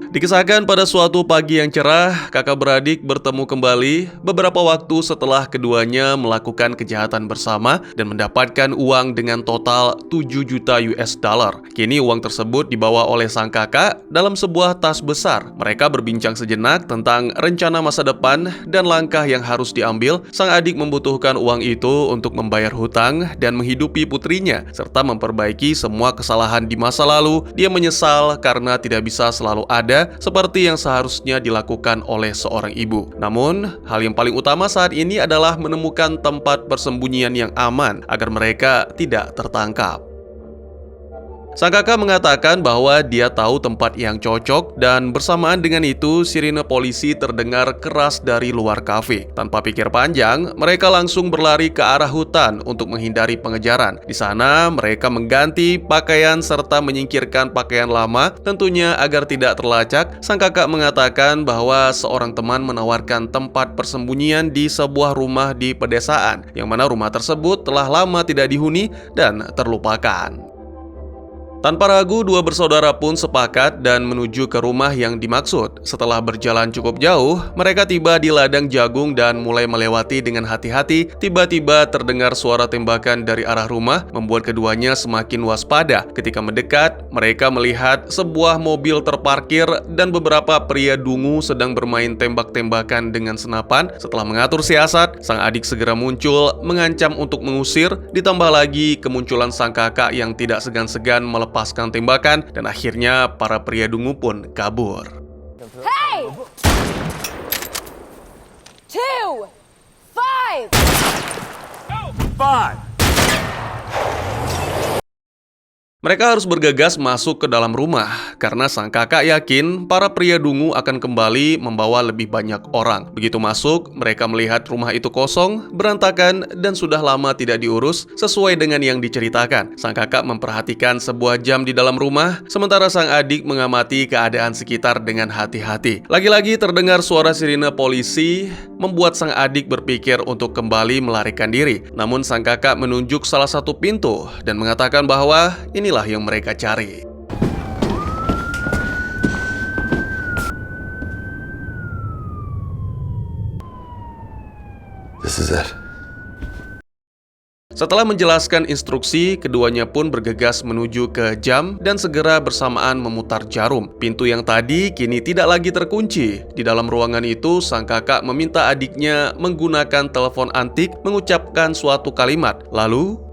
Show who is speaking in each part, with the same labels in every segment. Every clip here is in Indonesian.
Speaker 1: Dikisahkan pada suatu pagi yang cerah, kakak beradik bertemu kembali beberapa waktu setelah keduanya melakukan kejahatan bersama dan mendapatkan uang dengan total 7 juta US dollar. Kini uang tersebut dibawa oleh sang kakak dalam sebuah tas besar. Mereka berbincang sejenak tentang rencana masa depan dan langkah yang harus diambil. Sang adik membutuhkan uang itu untuk membayar hutang dan menghidupi putrinya, serta memperbaiki semua kesalahan di masa lalu. Dia menyesal karena tidak bisa selalu ada seperti yang seharusnya dilakukan oleh seorang ibu. Namun, hal yang paling utama saat ini adalah menemukan tempat persembunyian yang aman agar mereka tidak tertangkap. Sang kakak mengatakan bahwa dia tahu tempat yang cocok dan bersamaan dengan itu sirine polisi terdengar keras dari luar kafe. Tanpa pikir panjang, mereka langsung berlari ke arah hutan untuk menghindari pengejaran. Di sana, mereka mengganti pakaian serta menyingkirkan pakaian lama, tentunya agar tidak terlacak. Sang kakak mengatakan bahwa seorang teman menawarkan tempat persembunyian di sebuah rumah di pedesaan, yang mana rumah tersebut telah lama tidak dihuni dan terlupakan. Tanpa ragu, dua bersaudara pun sepakat dan menuju ke rumah yang dimaksud. Setelah berjalan cukup jauh, mereka tiba di ladang jagung dan mulai melewati dengan hati-hati. Tiba-tiba terdengar suara tembakan dari arah rumah, membuat keduanya semakin waspada. Ketika mendekat, mereka melihat sebuah mobil terparkir dan beberapa pria dungu sedang bermain tembak-tembakan dengan senapan. Setelah mengatur siasat, sang adik segera muncul, mengancam untuk mengusir. Ditambah lagi kemunculan sang kakak yang tidak segan-segan melepaskan tembakan, dan akhirnya para pria dungu pun kabur.
Speaker 2: Hey! 2, 5!
Speaker 1: Mereka harus bergegas masuk ke dalam rumah karena sang kakak yakin para pria dungu akan kembali membawa lebih banyak orang. Begitu masuk, mereka melihat rumah itu kosong, berantakan, dan sudah lama tidak diurus sesuai dengan yang diceritakan. Sang kakak memperhatikan sebuah jam di dalam rumah, sementara sang adik mengamati keadaan sekitar dengan hati-hati. Lagi-lagi terdengar suara sirine polisi, membuat sang adik berpikir untuk kembali melarikan diri. Namun sang kakak menunjuk salah satu pintu dan mengatakan bahwa inilah yang mereka cari.
Speaker 3: This is it.
Speaker 1: Setelah menjelaskan instruksi, keduanya pun bergegas menuju ke jam dan segera bersamaan memutar jarum. Pintu yang tadi kini tidak lagi terkunci. Di dalam ruangan itu, sang kakak meminta adiknya menggunakan telepon antik mengucapkan suatu kalimat. Lalu,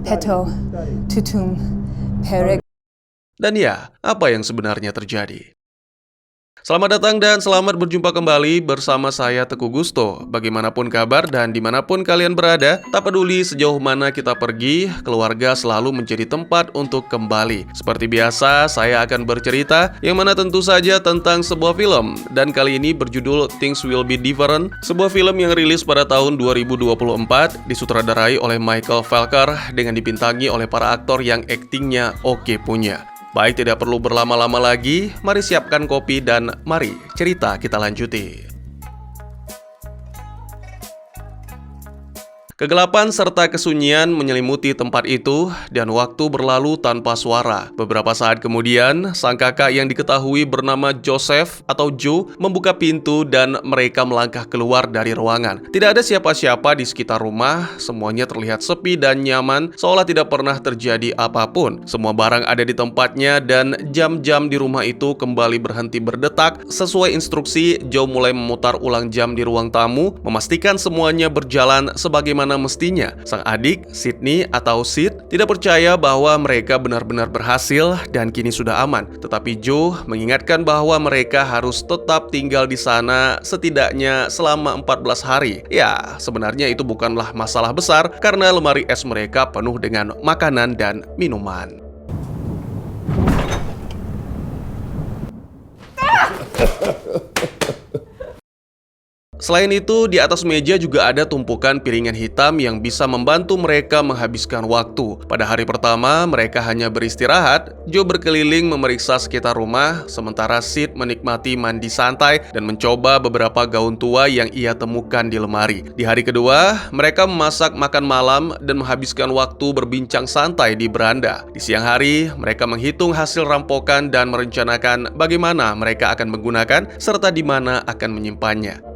Speaker 4: Peto, tutum, perek.
Speaker 1: dan ya, apa yang sebenarnya terjadi? Selamat datang dan selamat berjumpa kembali bersama saya Teguh Gusto. Bagaimanapun kabar dan dimanapun kalian berada, tak peduli sejauh mana kita pergi, keluarga selalu menjadi tempat untuk kembali. Seperti biasa, saya akan bercerita yang mana tentu saja tentang sebuah film. Dan kali ini berjudul Things Will Be Different, sebuah film yang rilis pada tahun 2024, disutradarai oleh Michael Falker dengan dibintangi oleh para aktor yang aktingnya oke punya. Baik, tidak perlu berlama-lama lagi, mari siapkan kopi dan mari cerita kita lanjuti. Kegelapan serta kesunyian menyelimuti tempat itu dan waktu berlalu tanpa suara. Beberapa saat kemudian, sang kakak yang diketahui bernama Joseph atau Joe membuka pintu dan mereka melangkah keluar dari ruangan. Tidak ada siapa-siapa di sekitar rumah, semuanya terlihat sepi dan nyaman, seolah tidak pernah terjadi apapun. Semua barang ada di tempatnya dan jam-jam di rumah itu kembali berhenti berdetak. Sesuai instruksi, Joe mulai memutar ulang jam di ruang tamu, memastikan semuanya berjalan sebagaimana mestinya. Sang adik, Sydney atau Sid, tidak percaya bahwa mereka benar-benar berhasil dan kini sudah aman. Tetapi Joe mengingatkan bahwa mereka harus tetap tinggal di sana setidaknya selama 14 hari. Ya, sebenarnya itu bukanlah masalah besar karena lemari es mereka penuh dengan makanan dan minuman. Selain itu, di atas meja juga ada tumpukan piringan hitam yang bisa membantu mereka menghabiskan waktu. Pada hari pertama, mereka hanya beristirahat. Joe berkeliling memeriksa sekitar rumah, sementara Sid menikmati mandi santai dan mencoba beberapa gaun tua yang ia temukan di lemari. Di hari kedua, mereka memasak makan malam dan menghabiskan waktu berbincang santai di beranda. Di siang hari, mereka menghitung hasil rampokan dan merencanakan bagaimana mereka akan menggunakan serta di mana akan menyimpannya.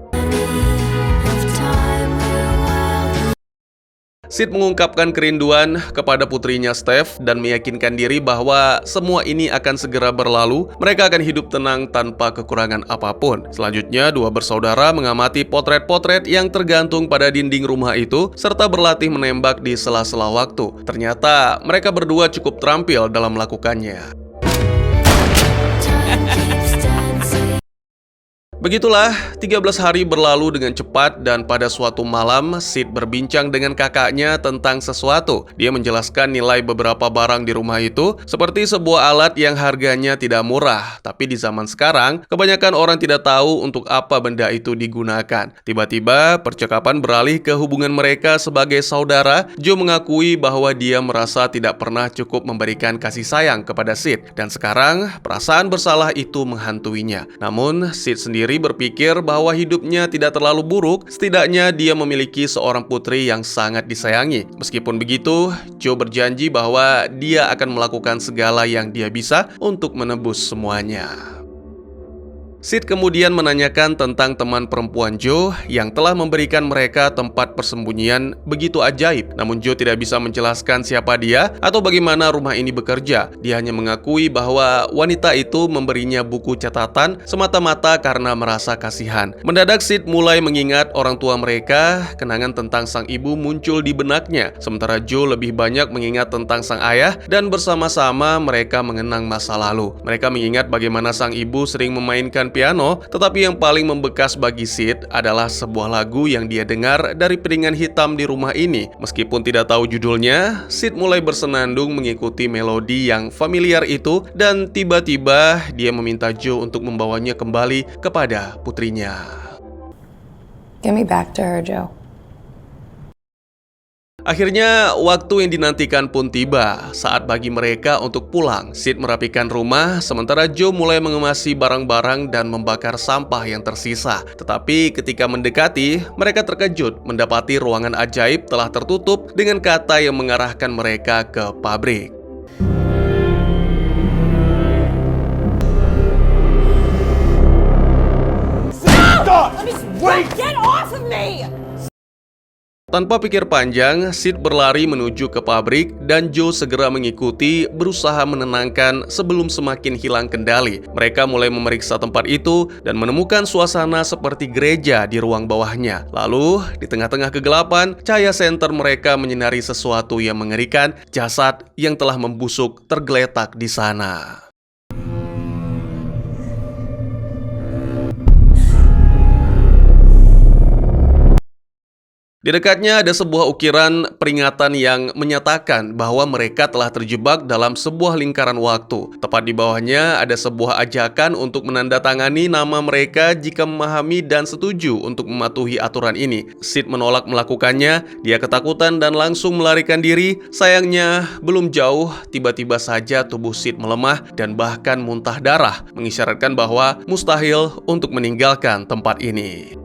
Speaker 1: Sid mengungkapkan kerinduan kepada putrinya Steph dan meyakinkan diri bahwa semua ini akan segera berlalu. Mereka akan hidup tenang tanpa kekurangan apapun. Selanjutnya, dua bersaudara mengamati potret-potret yang tergantung pada dinding rumah itu serta berlatih menembak di sela-sela waktu. Ternyata mereka berdua cukup terampil dalam melakukannya. Begitulah, 13 hari berlalu dengan cepat dan pada suatu malam, Sid berbincang dengan kakaknya tentang sesuatu. Dia menjelaskan nilai beberapa barang di rumah itu, seperti sebuah alat yang harganya tidak murah. Tapi di zaman sekarang, kebanyakan orang tidak tahu untuk apa benda itu digunakan. Tiba-tiba, percakapan beralih ke hubungan mereka sebagai saudara. Joe mengakui bahwa dia merasa tidak pernah cukup memberikan kasih sayang kepada Sid. Dan sekarang, perasaan bersalah itu menghantuinya. Namun, Sid sendiri berpikir bahwa hidupnya tidak terlalu buruk, setidaknya dia memiliki seorang putri yang sangat disayangi. Meskipun begitu, Joe berjanji bahwa dia akan melakukan segala yang dia bisa untuk menebus semuanya. Sid kemudian menanyakan tentang teman perempuan Joe yang telah memberikan mereka tempat persembunyian begitu ajaib. Namun Joe tidak bisa menjelaskan siapa dia atau bagaimana rumah ini bekerja. Dia hanya mengakui bahwa wanita itu memberinya buku catatan semata-mata karena merasa kasihan. Mendadak Sid mulai mengingat orang tua mereka. Kenangan tentang sang ibu muncul di benaknya. Sementara Joe lebih banyak mengingat tentang sang ayah dan bersama-sama mereka mengenang masa lalu. Mereka mengingat bagaimana sang ibu sering memainkan piano, tetapi yang paling membekas bagi Sid adalah sebuah lagu yang dia dengar dari piringan hitam di rumah ini. Meskipun tidak tahu judulnya, Sid mulai bersenandung mengikuti melodi yang familiar itu dan tiba-tiba dia meminta Joe untuk membawanya kembali kepada putrinya.
Speaker 3: Get me back to her, Joe.
Speaker 1: Akhirnya, waktu yang dinantikan pun tiba. Saat bagi mereka untuk pulang, Sid merapikan rumah, sementara Joe mulai mengemasi barang-barang dan membakar sampah yang tersisa. Tetapi ketika mendekati, mereka terkejut mendapati ruangan ajaib telah tertutup dengan kata yang mengarahkan mereka ke pabrik.
Speaker 2: Get off of me!
Speaker 1: Tanpa pikir panjang, Sid berlari menuju ke pabrik dan Joe segera mengikuti, berusaha menenangkan sebelum semakin hilang kendali. Mereka mulai memeriksa tempat itu dan menemukan suasana seperti gereja di ruang bawahnya. Lalu, di tengah-tengah kegelapan, cahaya senter mereka menyinari sesuatu yang mengerikan, jasad yang telah membusuk tergeletak di sana. Di dekatnya ada sebuah ukiran peringatan yang menyatakan bahwa mereka telah terjebak dalam sebuah lingkaran waktu. Tepat di bawahnya ada sebuah ajakan untuk menandatangani nama mereka jika memahami dan setuju untuk mematuhi aturan ini. Sid menolak melakukannya, dia ketakutan dan langsung melarikan diri. Sayangnya, belum jauh, tiba-tiba saja tubuh Sid melemah dan bahkan muntah darah, mengisyaratkan bahwa mustahil untuk meninggalkan tempat ini.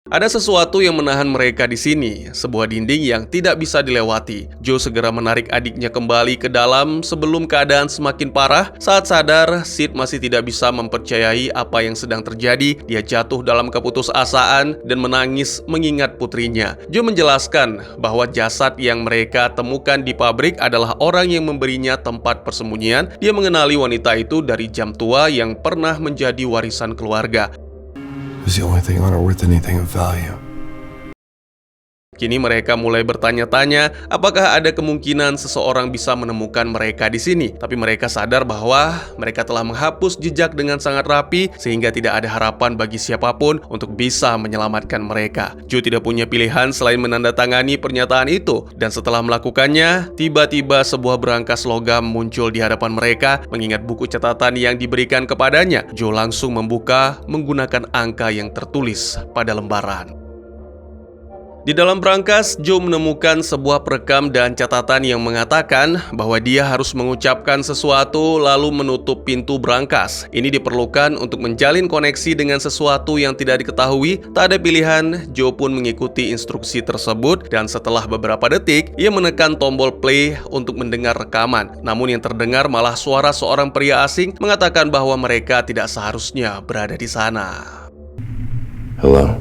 Speaker 1: Ada sesuatu yang menahan mereka di sini, sebuah dinding yang tidak bisa dilewati. Joe segera menarik adiknya kembali ke dalam sebelum keadaan semakin parah. Saat sadar, Sid masih tidak bisa mempercayai apa yang sedang terjadi. Dia jatuh dalam keputusasaan dan menangis mengingat putrinya. Joe menjelaskan bahwa jasad yang mereka temukan di pabrik adalah orang yang memberinya tempat persembunyian. Dia mengenali wanita itu dari jam tua yang pernah menjadi warisan keluarga.
Speaker 5: It was the only thing on it worth anything of value.
Speaker 1: Kini mereka mulai bertanya-tanya apakah ada kemungkinan seseorang bisa menemukan mereka di sini. Tapi mereka sadar bahwa mereka telah menghapus jejak dengan sangat rapi sehingga tidak ada harapan bagi siapapun untuk bisa menyelamatkan mereka. Joe tidak punya pilihan selain menandatangani pernyataan itu. Dan setelah melakukannya, tiba-tiba sebuah berangkas logam muncul di hadapan mereka. Mengingat buku catatan yang diberikan kepadanya, Joe langsung membuka menggunakan angka yang tertulis pada lembaran. Di dalam berangkas, Joe menemukan sebuah perekam dan catatan yang mengatakan bahwa dia harus mengucapkan sesuatu lalu menutup pintu berangkas. Ini diperlukan untuk menjalin koneksi dengan sesuatu yang tidak diketahui. Tak ada pilihan, Joe pun mengikuti instruksi tersebut dan setelah beberapa detik, ia menekan tombol play untuk mendengar rekaman. Namun yang terdengar malah suara seorang pria asing mengatakan bahwa mereka tidak seharusnya berada di sana.
Speaker 5: Hello?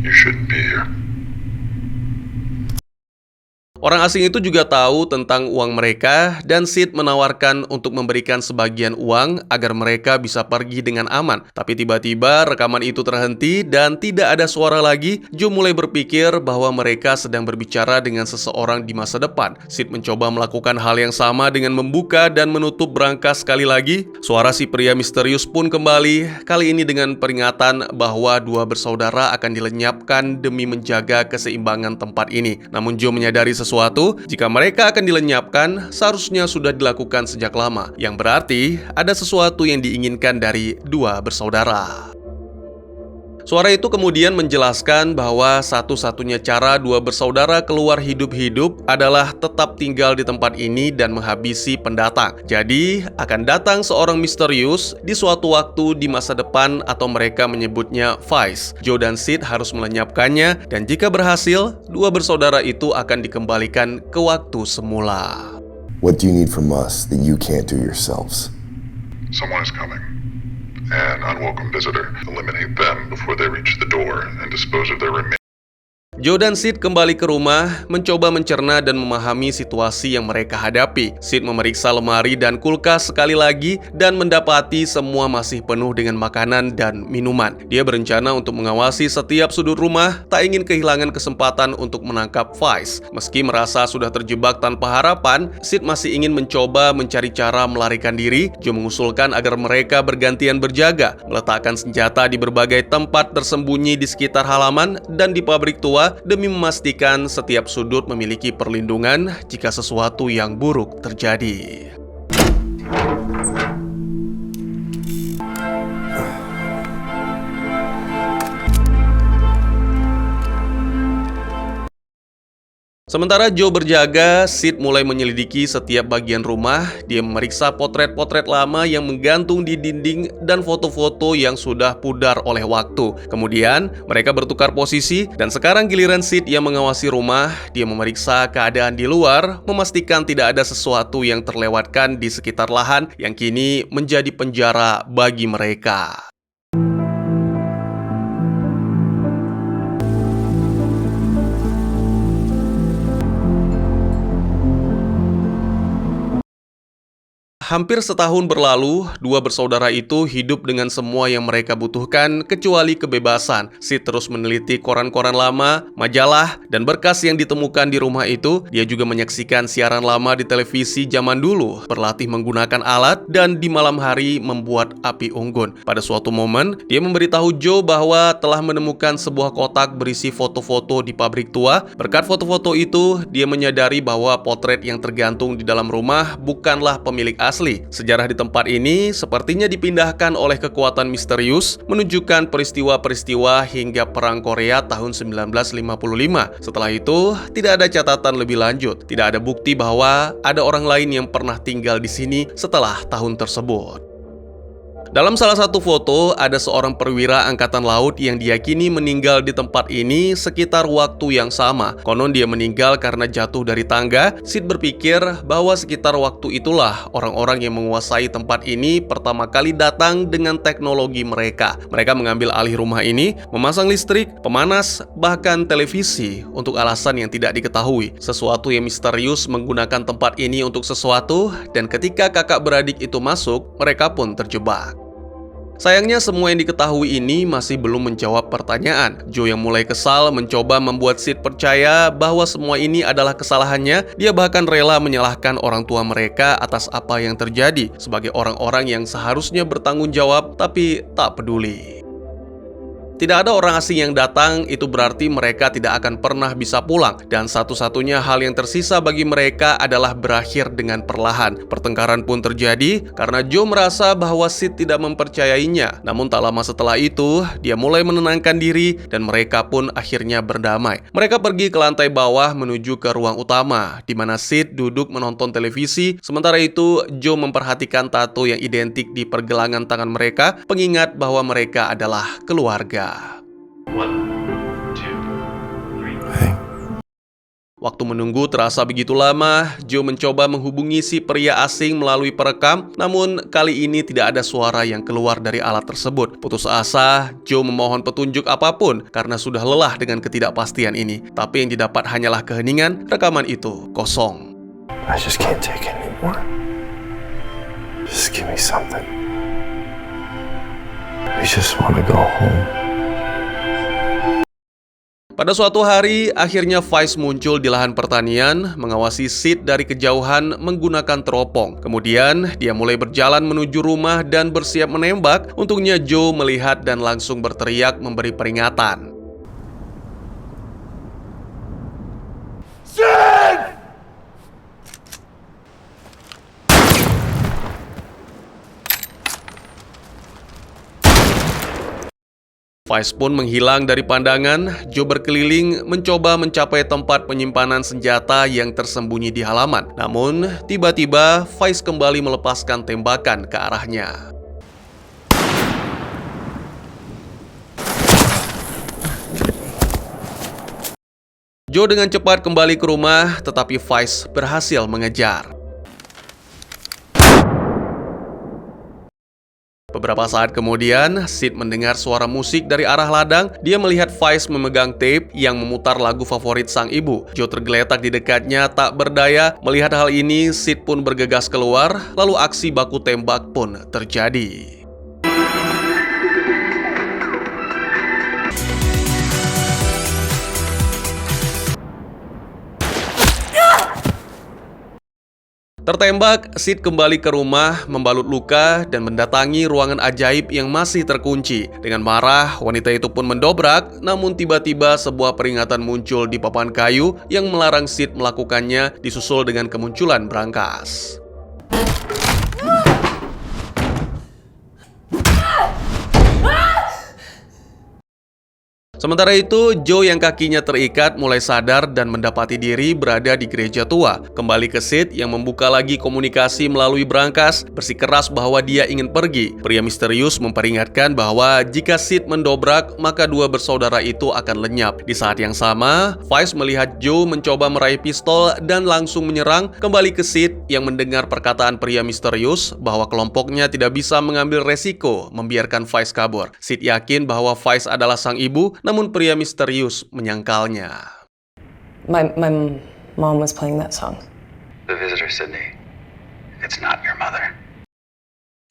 Speaker 5: You shouldn't be here.
Speaker 1: Orang asing itu juga tahu tentang uang mereka dan Sid menawarkan untuk memberikan sebagian uang agar mereka bisa pergi dengan aman. Tapi tiba-tiba rekaman itu terhenti dan tidak ada suara lagi. Joe mulai berpikir bahwa mereka sedang berbicara dengan seseorang di masa depan. Sid mencoba melakukan hal yang sama dengan membuka dan menutup berangkas sekali lagi. Suara si pria misterius pun kembali, kali ini dengan peringatan bahwa dua bersaudara akan dilenyapkan demi menjaga keseimbangan tempat ini. Namun Joe menyadari sesuatu, jika mereka akan dilenyapkan, seharusnya sudah dilakukan sejak lama. Yang berarti, ada sesuatu yang diinginkan dari dua bersaudara. Suara itu kemudian menjelaskan bahwa satu-satunya cara dua bersaudara keluar hidup-hidup adalah tetap tinggal di tempat ini dan menghabisi pendatang. Jadi, akan datang seorang misterius di suatu waktu di masa depan atau mereka menyebutnya Vice. Joe dan Sid harus melenyapkannya dan jika berhasil, dua bersaudara itu akan dikembalikan ke waktu semula.
Speaker 5: What do you need from us that you can't do yourselves?
Speaker 6: Someone is coming. An unwelcome visitor. Eliminate them before they reach the door and dispose of their remains.
Speaker 1: Joe dan Sid kembali ke rumah, mencoba mencerna dan memahami situasi yang mereka hadapi. Sid memeriksa lemari dan kulkas sekali lagi dan mendapati semua masih penuh dengan makanan dan minuman. Dia berencana untuk mengawasi setiap sudut rumah, tak ingin kehilangan kesempatan untuk menangkap Vice. Meski merasa sudah terjebak tanpa harapan, Sid masih ingin mencoba mencari cara melarikan diri. Joe mengusulkan agar mereka bergantian berjaga, meletakkan senjata di berbagai tempat tersembunyi di sekitar halaman dan di pabrik tua, demi memastikan setiap sudut memiliki perlindungan jika sesuatu yang buruk terjadi. Sementara Joe berjaga, Sid mulai menyelidiki setiap bagian rumah. Dia memeriksa potret-potret lama yang menggantung di dinding dan foto-foto yang sudah pudar oleh waktu. Kemudian, mereka bertukar posisi dan sekarang giliran Sid yang mengawasi rumah. Dia memeriksa keadaan di luar, memastikan tidak ada sesuatu yang terlewatkan di sekitar lahan yang kini menjadi penjara bagi mereka. Hampir setahun berlalu, dua bersaudara itu hidup dengan semua yang mereka butuhkan kecuali kebebasan. Sid terus meneliti koran-koran lama, majalah, dan berkas yang ditemukan di rumah itu. Dia juga menyaksikan siaran lama di televisi zaman dulu, berlatih menggunakan alat, dan di malam hari membuat api unggun. Pada suatu momen, dia memberitahu Joe bahwa telah menemukan sebuah kotak berisi foto-foto di pabrik tua. Berkat foto-foto itu, dia menyadari bahwa potret yang tergantung di dalam rumah bukanlah pemilik asli. Sejarah di tempat ini sepertinya dipindahkan oleh kekuatan misterius, menunjukkan peristiwa-peristiwa hingga Perang Korea tahun 1955. Setelah itu, tidak ada catatan lebih lanjut. Tidak ada bukti bahwa ada orang lain yang pernah tinggal di sini setelah tahun tersebut. Dalam salah satu foto, ada seorang perwira angkatan laut yang diyakini meninggal di tempat ini sekitar waktu yang sama. Konon dia meninggal karena jatuh dari tangga. Sid berpikir bahwa sekitar waktu itulah orang-orang yang menguasai tempat ini pertama kali datang dengan teknologi mereka. Mereka mengambil alih rumah ini, memasang listrik, pemanas, bahkan televisi untuk alasan yang tidak diketahui. Sesuatu yang misterius menggunakan tempat ini untuk sesuatu, dan ketika kakak beradik itu masuk, mereka pun terjebak. Sayangnya semua yang diketahui ini masih belum menjawab pertanyaan. Joe yang mulai kesal mencoba membuat Sid percaya bahwa semua ini adalah kesalahannya. Dia bahkan rela menyalahkan orang tua mereka atas apa yang terjadi sebagai orang-orang yang seharusnya bertanggung jawab tapi tak peduli. Tidak ada orang asing yang datang, itu berarti mereka tidak akan pernah bisa pulang. Dan satu-satunya hal yang tersisa bagi mereka adalah berakhir dengan perlahan. Pertengkaran pun terjadi karena Joe merasa bahwa Sid tidak mempercayainya. Namun tak lama setelah itu, dia mulai menenangkan diri dan mereka pun akhirnya berdamai. Mereka pergi ke lantai bawah menuju ke ruang utama, di mana Sid duduk menonton televisi. Sementara itu, Joe memperhatikan tato yang identik di pergelangan tangan mereka, pengingat bahwa mereka adalah keluarga. Waktu menunggu terasa begitu lama. Joe mencoba menghubungi si pria asing melalui perekam, namun kali ini tidak ada suara yang keluar dari alat tersebut. Putus asa, Joe memohon petunjuk apapun karena sudah lelah dengan ketidakpastian ini. Tapi yang didapat hanyalah keheningan. Rekaman itu kosong.
Speaker 5: I just can't take it anymore. Just give me something. I just want to go home.
Speaker 1: Pada suatu hari, akhirnya Vice muncul di lahan pertanian, mengawasi Sid dari kejauhan menggunakan teropong. Kemudian, dia mulai berjalan menuju rumah dan bersiap menembak. Untungnya Joe melihat dan langsung berteriak memberi peringatan.
Speaker 2: Sid!
Speaker 1: Vice pun menghilang dari pandangan. Joe berkeliling mencoba mencapai tempat penyimpanan senjata yang tersembunyi di halaman. Namun, tiba-tiba Vice kembali melepaskan tembakan ke arahnya. Joe dengan cepat kembali ke rumah, tetapi Vice berhasil mengejar. Beberapa saat kemudian, Sid mendengar suara musik dari arah ladang. Dia melihat Vice memegang tape yang memutar lagu favorit sang ibu. Joe tergeletak di dekatnya, tak berdaya. Melihat hal ini, Sid pun bergegas keluar, lalu aksi baku tembak pun terjadi. Tertembak, Sid kembali ke rumah, membalut luka, dan mendatangi ruangan ajaib yang masih terkunci. Dengan marah, wanita itu pun mendobrak, namun tiba-tiba sebuah peringatan muncul di papan kayu yang melarang Sid melakukannya, disusul dengan kemunculan brankas. Sementara itu, Joe yang kakinya terikat mulai sadar dan mendapati diri berada di gereja tua. Kembali ke Sid yang membuka lagi komunikasi melalui brankas, bersikeras bahwa dia ingin pergi. Pria misterius memperingatkan bahwa jika Sid mendobrak, maka dua bersaudara itu akan lenyap. Di saat yang sama, Vice melihat Joe mencoba meraih pistol dan langsung menyerang. Kembali ke Sid yang mendengar perkataan pria misterius bahwa kelompoknya tidak bisa mengambil resiko membiarkan Vice kabur. Sid yakin bahwa Vice adalah sang ibu, namun pria misterius menyangkalnya.
Speaker 3: My mom was playing that song.
Speaker 7: The visitor, Sydney. It's not your mother.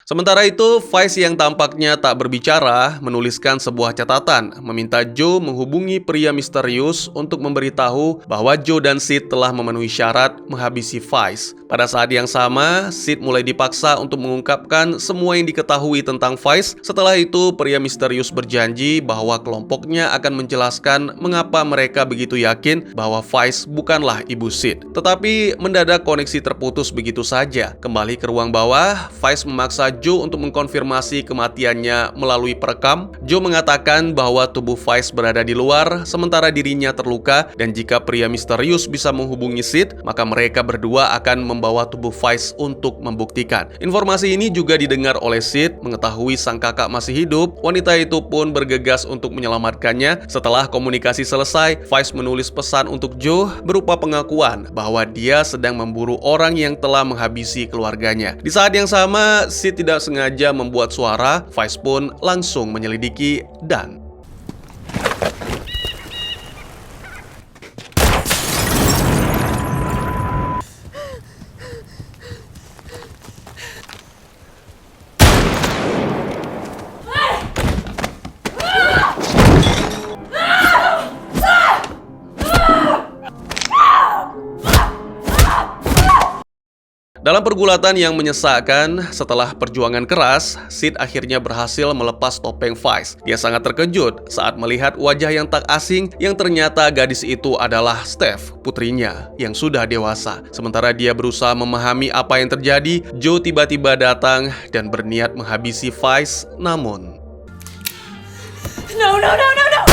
Speaker 1: Sementara itu, Vice yang tampaknya tak berbicara menuliskan sebuah catatan, meminta Joe menghubungi pria misterius untuk memberitahu bahwa Joe dan Sid telah memenuhi syarat menghabisi Vice. Pada saat yang sama, Sid mulai dipaksa untuk mengungkapkan semua yang diketahui tentang Vice. Setelah itu, pria misterius berjanji bahwa kelompoknya akan menjelaskan mengapa mereka begitu yakin bahwa Vice bukanlah ibu Sid. Tetapi mendadak koneksi terputus begitu saja. Kembali ke ruang bawah, Vice memaksa Joe untuk mengkonfirmasi kematiannya melalui perekam. Joe mengatakan bahwa tubuh Vice berada di luar, sementara dirinya terluka, dan jika pria misterius bisa menghubungi Sid, maka mereka berdua akan membawa tubuh Vice untuk membuktikan. Informasi ini juga didengar oleh Sid. Mengetahui sang kakak masih hidup, wanita itu pun bergegas untuk menyelamatkannya. Setelah komunikasi selesai, Vice menulis pesan untuk Joe berupa pengakuan bahwa dia sedang memburu orang yang telah menghabisi keluarganya. Di saat yang sama, Sid tidak sengaja membuat suara. Vice pun langsung menyelidiki dan Dalam pergulatan yang menyesakkan, setelah perjuangan keras, Sid akhirnya berhasil melepas topeng Vice. Dia sangat terkejut saat melihat wajah yang tak asing yang ternyata gadis itu adalah Steph, putrinya, yang sudah dewasa. Sementara dia berusaha memahami apa yang terjadi, Joe tiba-tiba datang dan berniat menghabisi Vice, namun...
Speaker 2: No, no, no, no, no!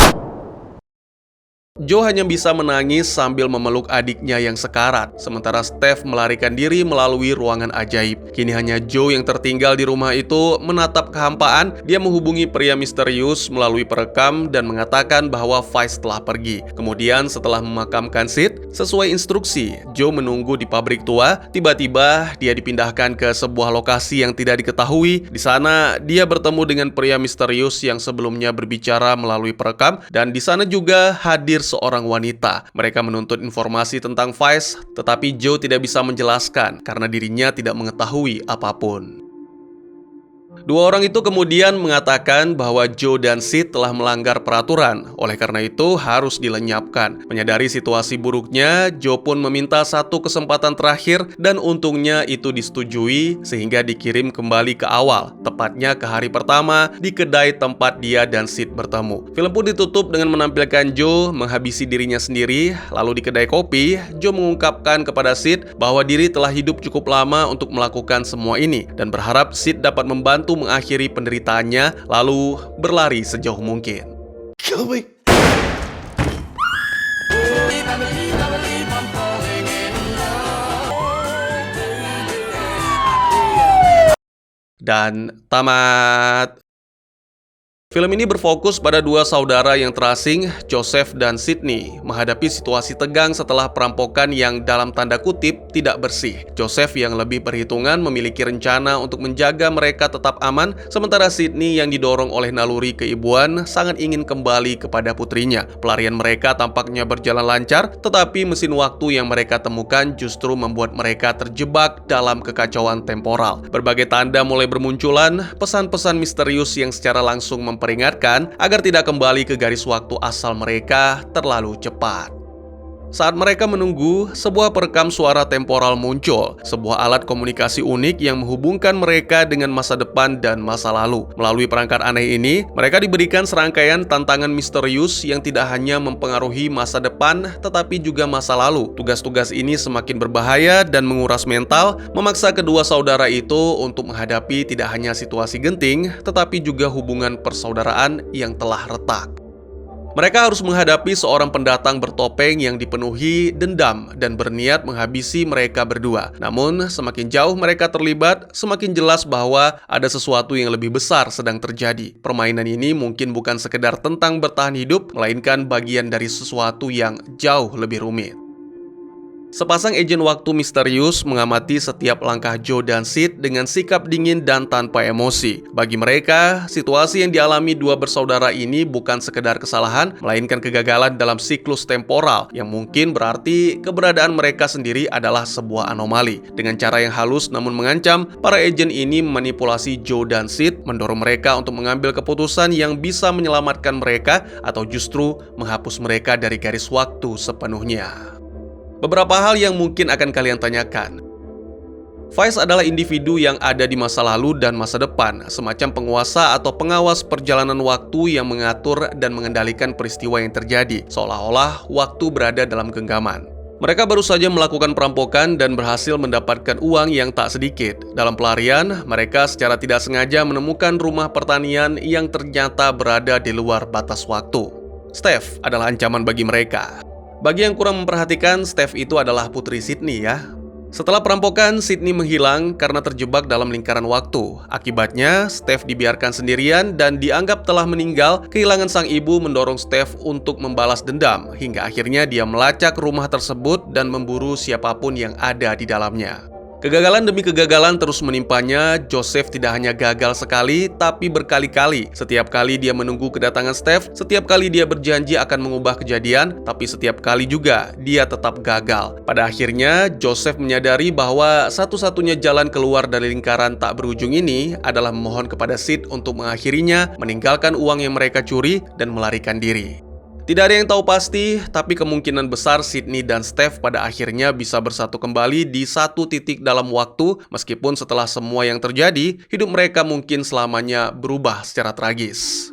Speaker 1: Joe hanya bisa menangis sambil memeluk adiknya yang sekarat, sementara Steph melarikan diri melalui ruangan ajaib. Kini hanya Joe yang tertinggal di rumah itu menatap kehampaan. Dia menghubungi pria misterius melalui perekam dan mengatakan bahwa Vice telah pergi. Kemudian setelah memakamkan Sid, sesuai instruksi, Joe menunggu di pabrik tua. Tiba-tiba dia dipindahkan ke sebuah lokasi yang tidak diketahui. Di sana dia bertemu dengan pria misterius yang sebelumnya berbicara melalui perekam, dan di sana juga hadir seorang wanita. Mereka menuntut informasi tentang Vice, tetapi Joe tidak bisa menjelaskan karena dirinya tidak mengetahui apapun. Dua orang itu kemudian mengatakan bahwa Joe dan Sid telah melanggar peraturan, oleh karena itu harus dilenyapkan. Menyadari situasi buruknya, Joe pun meminta satu kesempatan terakhir dan untungnya itu disetujui sehingga dikirim kembali ke awal, tepatnya ke hari pertama di kedai tempat dia dan Sid bertemu. Film pun ditutup dengan menampilkan Joe menghabisi dirinya sendiri. Lalu di kedai kopi, Joe mengungkapkan kepada Sid bahwa diri telah hidup cukup lama untuk melakukan semua ini dan berharap Sid dapat membantu mengakhiri penderitaannya lalu berlari sejauh mungkin.
Speaker 5: Kill me.
Speaker 1: Dan tamat. Film ini berfokus pada dua saudara yang terasing, Joseph dan Sydney, menghadapi situasi tegang setelah perampokan yang dalam tanda kutip tidak bersih. Joseph yang lebih perhitungan memiliki rencana untuk menjaga mereka tetap aman, sementara Sydney yang didorong oleh naluri keibuan sangat ingin kembali kepada putrinya. Pelarian mereka tampaknya berjalan lancar, tetapi mesin waktu yang mereka temukan justru membuat mereka terjebak dalam kekacauan temporal. Berbagai tanda mulai bermunculan, pesan-pesan misterius yang secara langsung memperingatkan agar tidak kembali ke garis waktu asal mereka terlalu cepat. Saat mereka menunggu, sebuah perekam suara temporal muncul, sebuah alat komunikasi unik yang menghubungkan mereka dengan masa depan dan masa lalu. Melalui perangkat aneh ini, mereka diberikan serangkaian tantangan misterius yang tidak hanya mempengaruhi masa depan, tetapi juga masa lalu. Tugas-tugas ini semakin berbahaya dan menguras mental, memaksa kedua saudara itu untuk menghadapi tidak hanya situasi genting, tetapi juga hubungan persaudaraan yang telah retak. Mereka harus menghadapi seorang pendatang bertopeng yang dipenuhi dendam dan berniat menghabisi mereka berdua. Namun, semakin jauh mereka terlibat, semakin jelas bahwa ada sesuatu yang lebih besar sedang terjadi. Permainan ini mungkin bukan sekedar tentang bertahan hidup, melainkan bagian dari sesuatu yang jauh lebih rumit. Sepasang agen waktu misterius mengamati setiap langkah Joe dan Sid dengan sikap dingin dan tanpa emosi. Bagi mereka, situasi yang dialami dua bersaudara ini bukan sekedar kesalahan, melainkan kegagalan dalam siklus temporal, yang mungkin berarti keberadaan mereka sendiri adalah sebuah anomali. Dengan cara yang halus namun mengancam, para agen ini memanipulasi Joe dan Sid, mendorong mereka untuk mengambil keputusan yang bisa menyelamatkan mereka atau justru menghapus mereka dari garis waktu sepenuhnya. Beberapa hal yang mungkin akan kalian tanyakan. Vice adalah individu yang ada di masa lalu dan masa depan, semacam penguasa atau pengawas perjalanan waktu yang mengatur dan mengendalikan peristiwa yang terjadi, seolah-olah waktu berada dalam genggaman. Mereka baru saja melakukan perampokan dan berhasil mendapatkan uang yang tak sedikit. Dalam pelarian, mereka secara tidak sengaja menemukan rumah pertanian yang ternyata berada di luar batas waktu. Steph adalah ancaman bagi mereka. Bagi yang kurang memperhatikan, Steph itu adalah putri Sydney ya. Setelah perampokan, Sydney menghilang karena terjebak dalam lingkaran waktu. Akibatnya, Steph dibiarkan sendirian dan dianggap telah meninggal. Kehilangan sang ibu mendorong Steph untuk membalas dendam, hingga akhirnya dia melacak rumah tersebut dan memburu siapapun yang ada di dalamnya. Kegagalan demi kegagalan terus menimpanya. Joseph tidak hanya gagal sekali, tapi berkali-kali. Setiap kali dia menunggu kedatangan Steph, setiap kali dia berjanji akan mengubah kejadian, tapi setiap kali juga dia tetap gagal. Pada akhirnya, Joseph menyadari bahwa satu-satunya jalan keluar dari lingkaran tak berujung ini adalah memohon kepada Sid untuk mengakhirinya, meninggalkan uang yang mereka curi, dan melarikan diri. Tidak ada yang tahu pasti, tapi kemungkinan besar Sydney dan Steph pada akhirnya bisa bersatu kembali di satu titik dalam waktu, meskipun setelah semua yang terjadi, hidup mereka mungkin selamanya berubah secara tragis.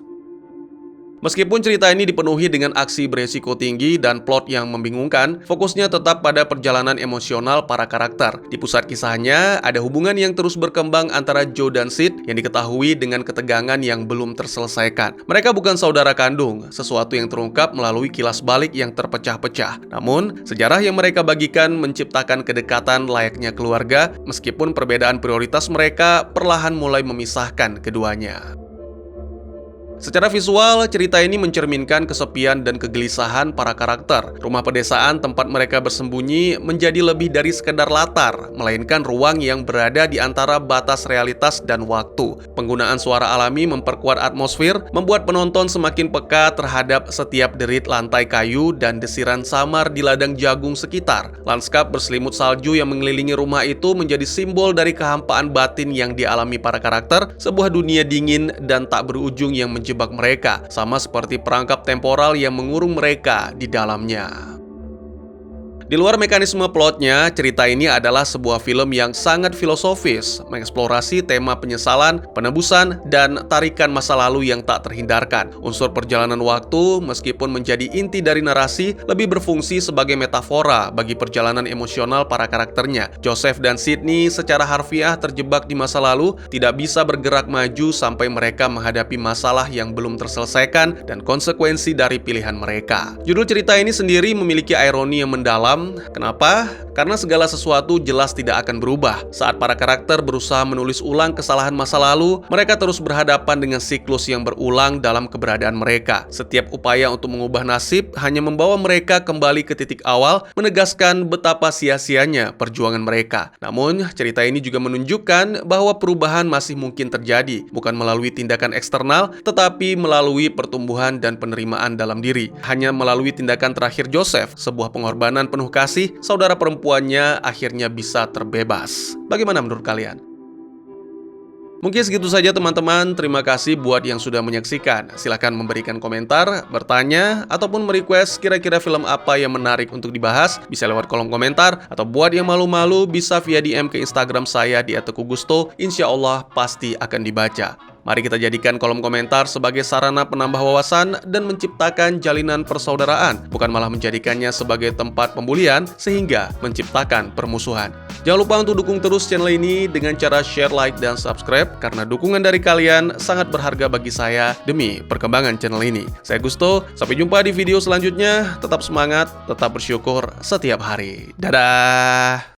Speaker 1: Meskipun cerita ini dipenuhi dengan aksi beresiko tinggi dan plot yang membingungkan, fokusnya tetap pada perjalanan emosional para karakter. Di pusat kisahnya, ada hubungan yang terus berkembang antara Joe dan Sid yang diketahui dengan ketegangan yang belum terselesaikan. Mereka bukan saudara kandung, sesuatu yang terungkap melalui kilas balik yang terpecah-pecah. Namun, sejarah yang mereka bagikan menciptakan kedekatan layaknya keluarga, meskipun perbedaan prioritas mereka perlahan mulai memisahkan keduanya. Secara visual, cerita ini mencerminkan kesepian dan kegelisahan para karakter. Rumah pedesaan tempat mereka bersembunyi menjadi lebih dari sekedar latar, melainkan ruang yang berada di antara batas realitas dan waktu. Penggunaan suara alami memperkuat atmosfer, membuat penonton semakin peka terhadap setiap derit lantai kayu dan desiran samar di ladang jagung sekitar. Lanskap berselimut salju yang mengelilingi rumah itu menjadi simbol dari kehampaan batin yang dialami para karakter, sebuah dunia dingin dan tak berujung yang menjebak mereka, sama seperti perangkap temporal yang mengurung mereka di dalamnya. Di luar mekanisme plotnya, cerita ini adalah sebuah film yang sangat filosofis, mengeksplorasi tema penyesalan, penebusan, dan tarikan masa lalu yang tak terhindarkan. Unsur perjalanan waktu, meskipun menjadi inti dari narasi, lebih berfungsi sebagai metafora bagi perjalanan emosional para karakternya. Joseph dan Sydney secara harfiah terjebak di masa lalu, tidak bisa bergerak maju sampai mereka menghadapi masalah yang belum terselesaikan dan konsekuensi dari pilihan mereka. Judul cerita ini sendiri memiliki ironi yang mendalam. Kenapa? Karena segala sesuatu jelas tidak akan berubah. Saat para karakter berusaha menulis ulang kesalahan masa lalu, mereka terus berhadapan dengan siklus yang berulang dalam keberadaan mereka. Setiap upaya untuk mengubah nasib hanya membawa mereka kembali ke titik awal, menegaskan betapa sia-sianya perjuangan mereka. Namun, cerita ini juga menunjukkan bahwa perubahan masih mungkin terjadi, bukan melalui tindakan eksternal, tetapi melalui pertumbuhan dan penerimaan dalam diri. Hanya melalui tindakan terakhir Joseph, sebuah pengorbanan penuh kasih, saudara perempuannya akhirnya bisa terbebas. Bagaimana menurut kalian? Mungkin segitu saja teman-teman. Terima kasih buat yang sudah menyaksikan. Silahkan memberikan komentar, bertanya, ataupun merequest kira-kira film apa yang menarik untuk dibahas. Bisa lewat kolom komentar, atau buat yang malu-malu bisa via DM ke Instagram saya di @kugusto. Insya Allah pasti akan dibaca. Mari kita jadikan kolom komentar sebagai sarana penambah wawasan dan menciptakan jalinan persaudaraan, bukan malah menjadikannya sebagai tempat pembulian sehingga menciptakan permusuhan. Jangan lupa untuk dukung terus channel ini dengan cara share, like, dan subscribe, karena dukungan dari kalian sangat berharga bagi saya demi perkembangan channel ini. Saya Gusto, sampai jumpa di video selanjutnya. Tetap semangat, tetap bersyukur setiap hari. Dadah!